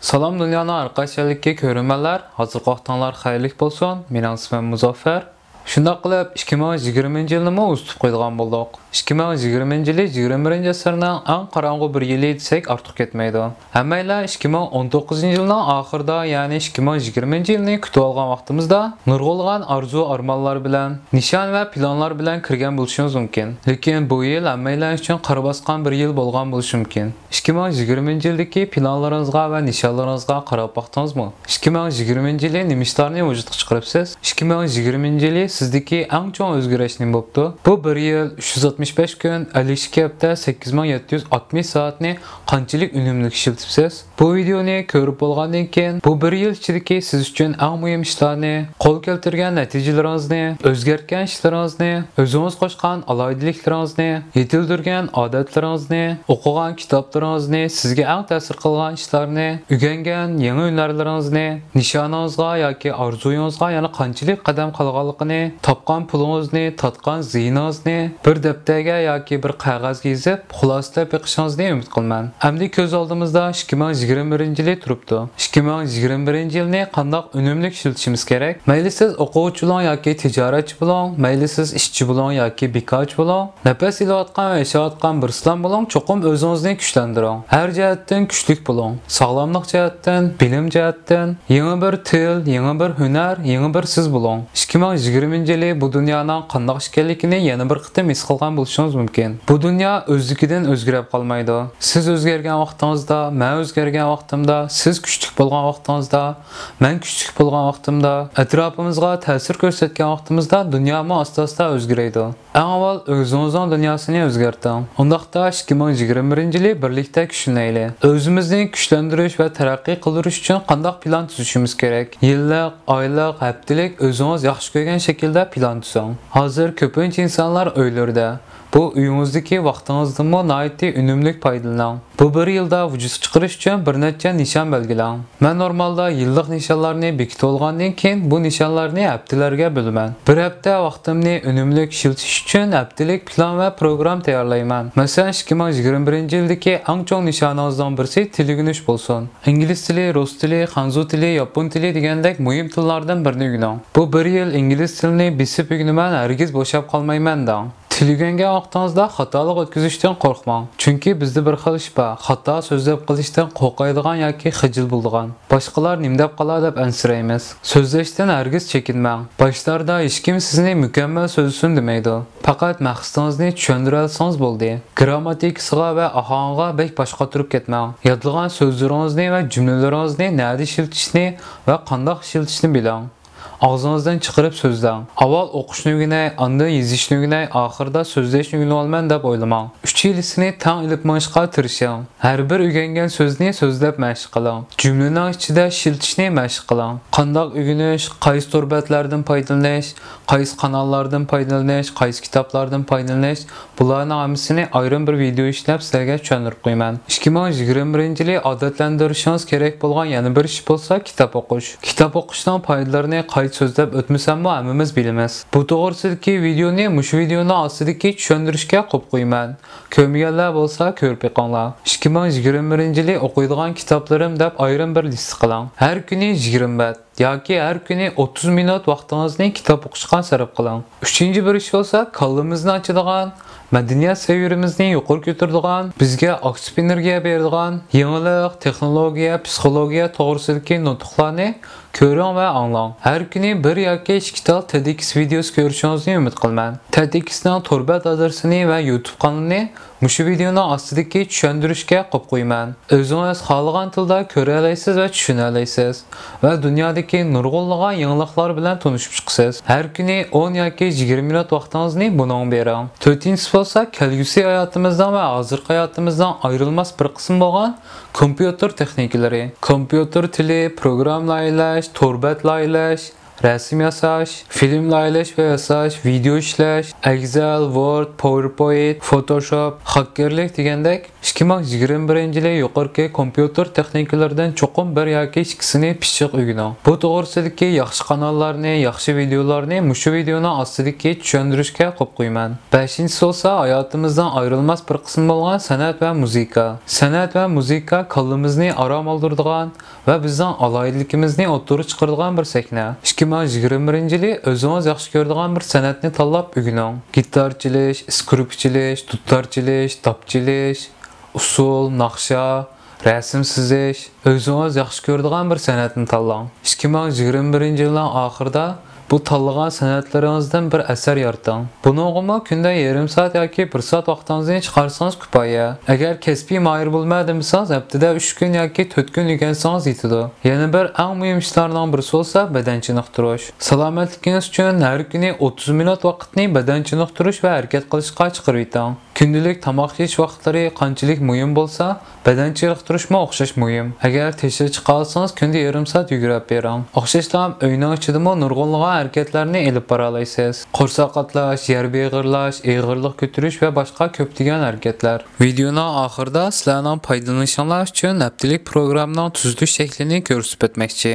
Salam dünyanın arkadaşlarlıkki körünmələr, hazır vaxtlar xeyirlik bolsun. Mening ismim Muzaffer. Şundaq qilib 2020 yilni o'zitib qo'ygan bo'ldik. 2020 yili 21 asrning eng qorong'u bir yili desak ortiq ketmaydi. Hammaylar 2019 yilning oxirida, ya'ni 2020 yilni kutib olgan vaqtimizda nurg'ulg'an arzu-armonlar bilan, nishon va planlar bilan kirgan bo'lishimiz mumkin. Lekin bu yil hammaylar uchun qora bosgan bir yil bo'lgan bo'lishi mumkin. 2020 yildagi planlaringizga va nishonlaringizga qarab baxtыңызmı? 2020 yili nima ishlarni vujudga chiqaribsiz? 2020 yili sizdeki en çok özgürleş ne boptu? Bu bir yıl 365 gün 52 hafta 8760 saatni qanchalik unumli ishlatibsiz? Bu videoni ko'rib bo'lgandan keyin bu bir yil ichidagi siz uchun eng muhim ishlarni, qo'l keltirgan natijalaringizni, o'zgartgan ishlaringizni, o'zingiz qo'shgan alohidaliklaringizni, yetildirgan odatlaringizni, o'qigan kitoblaringizni, sizga eng ta'sir qilgan ishlarni, o'rgangan yangi hunarlaringizni, nishoningizga yoki orzuyingizga yana qanchalik qadam qolganligini, topgan pulingizni, tatgan ziyningizni bir daftarga yoki bir qog'ozga yozib, xulosalab yiqishingizni umid qilaman. Endi ko'z oldimizda 2021 yili turibdi. 2021 yilni qanday unumli ishlatishimiz kerak? Mayli siz o'quvchi bo'ling yoki tijoratchi bo'ling, mayli siz ishchi bo'ling yoki bekorchi bo'ling, nafas ilayotgan va yashayotgan bir islam bo'ling, cho'qim o'zingizni kuchlantiring. Har jihatdan kuchli bo'ling. Sog'lomlik jihatdan, bilim jihatdan, yangi bir til, yangi bir hunar, yangi bir siz bo'ling. 2020 yili bu dunyoning qanday ekanligini yana bir qitim his qilgan bo'lishingiz mumkin. Bu dunyo o'zligidan o'zgarib qolmaydi. Siz o'zgargan vaqtingizda, men o'zgargan vaqtimda, siz kuchli bo'lgan vaqtingizda, men kuchli bo'lgan vaqtimda, atrofimizga ta'sir ko'rsatgan vaqtimizda dunyomi asta-asta o'zgaradi. Eng avval o'zingizning dunyosini o'zgarting. Undaqda 2021 yili birlikda kuchlanaylik. O'zimizni kuchlantirish va taraqqiy qildirish uchun qanday plan tuzishimiz kerak? Yillik, oylik, haftalik o'zingiz yaxshi ko'rgan shaklda plan tuzing. Hozir ko'pincha insonlar uylarda bu uyingizdagi vaqtingizdan nihoyatda unumli foydalaning. Bu bir yilda vujudga chiqarish uchun bir necha nishon belgilang. Men normalda yillik nishonlarni bekitib olgandan keyin bu nishonlarni haftalarga bo'laman. Bir hafta vaqtimni unumli ishlatish uchun haftalik plan va program tayyorlayman. Masalan, 2021 yildagi eng chong nishoningizdan birisi til o'rganish bo'lsin. Ingliz tili, rus tili, xanzu tili, yapon tili degandek muhim tillardan birini o'rganing. Bu bir yil ingliz tilini besib o'rganaman, hargiz bo'shab qolmayman deng. Til o'rgangan vaqtingizda xatolik o'tkazishdan qo'rqmang. Chunki bizda bir xil ish bor. Xato so'zlab qilishdan qo'rqadigan yoki xijil bo'lgan. Boshqalar nima deb qolar deb ansiraymiz. So'zlashdan hargiz chekinmang. Boshlarda hech kim sizni mukammal so'zlasin demaydi. Faqat maqsadingizni tushuntira olsangiz bo'ldi. Grammatikasiga va ohongiga bek boshqa turib ketmang. Yodlagan so'zlaringizni va jumlalaringizni nada ishlatishni va qanday ishlatishni biling. Ağzınızdan çıkarıp sözləng. Avval oxuşni o'rganay, ondan yozishni o'rganay, oxirida so'zlashni o'rganib olman deb o'ylamang. 3 yilini tang ilib mashqqa tirishing. Har bir o'rgangan so'zni so'zlab mashq qiling. Jumlaning ichida ishlatishni mashq qiling. Qanday o'rganish, qaysi turbatlardan foydalanish, qaysi kanallardan foydalanish, qaysi kitoblardan foydalanish, bularning hammasini ayrim bir video ishlab sizlarga tushuntirib qo'yaman. 2021 yili odatlantirishingiz kerak bo'lgan yana bir ish bo'lsa, kitob o'qish. Kitob o'qishning foydalarini so'zlab o'tmasammi hammamiz bilamiz. Bu to'g'risidagi videoni mushu videoni ostidagi tushuntirishga qo'yib qo'yaman. Ko'rmaganlar bo'lsa ko'rib yiqinglar. 2021 yili o'qiydigan kitoblarim deb ayrim bir list qiling. Har kuni 20 minut yoki har kuni 30 minut vaqtingizni kitob o'qishga sarf qiling. Uchinchi bir ish bo'lsa, qalbimizni ochadigan, madaniyat seviyamizni yuqori ko'taradigan, bizga aktiv energiya beradigan, yangilik, texnologiya, psixologiya to'g'risidagi nutqlarni ko'ring va anglang. Har kuni bir yoki 2 kitob TEDx videosi ko'rishingizni umid qilaman. TEDxning torbat adresini va YouTube kanalini mushu videoni ostidagi tushuntirishga qo'yib qo'yaman. O'zingiz xohlagan tilda ko'ra olasiz va tushuna olasiz va dunyodagi nurg'unlagan yangiliklar bilan tanishib chiqasiz. Har kuni 10 yoki 20 minut vaqtingizni buning bering. 4-inchisi bo'lsa, kelgusi hayotimizdan va hozirgi hayotimizdan ayrilmas bir qism bo'lgan kompyuter texnikalari. Kompyuter tili, programlaylash, torbat laylash, resim yasash, film laylash va yasash, video ishlash, Excel, Word, PowerPoint, Photoshop, hackerlik degandek 2021 yili yuqorgi kompyuter texnikalaridan cho'qim bir yoki ikkisini pishiq o'rganing. Bu to'g'risidagi yaxshi kanallarni, yaxshi videolarni mushu videoni ostidagi tushuntirishga qo'yib qo'yaman. 5-inchisi bo'lsa, hayotimizdan ayrilmas bir qism bo'lgan san'at va muzika. San'at va muzika qalbimizni orom oldiradigan, va bizning alayidligimizni o'ttirib chiqaradigan bir sahna. 2021-yili o'zingiz yaxshi ko'radigan bir san'atni tanlab o'rganing. Gitar chalish, skripka chalish, dutor chalish, top chalish, usul, naqsha, rasm chizish, o'zingiz yaxshi ko'radigan bir san'atni tanlang. 2021-yilning oxirida bu tanlagan san'atlaringizdan bir asar yarating. Buningga kunda yarım soat yoki 1 soat vaqtingizni chiqarsangiz kifoya. Agar kasbiy mahir bo'lmadimsangiz, haftada 3 kun yoki 4 kun o'rgansangiz yetadi. Yana bir eng muhim ishlardan birisi bo'lsa badan chiniqtirish. Salomatligingiz uchun har kuni 30 minut vaqtni badan chiniqtirish va harakat qilishga chiqarib yeting. Kundalik tomoq yeyish vaqtlari qanchalik muhim bo'lsa, badan chiniqtirishmo o'xshash muhim. Agar teshib chiqarsangiz kunda yarım soat yugurib bering. O'xshashlam uyning ichidami nurg'unlagan hareketlarni elib bora olasiz. Qo'rsoq qatlash, yer beg'irlash, eg'irlik ko'tarish va boshqa ko'plagan hareketlar. Videoning oxirida sizlarning foydalanishingiz uchun haftalik programmaning tuzilish shaklini ko'rsatib o'tmoqchi.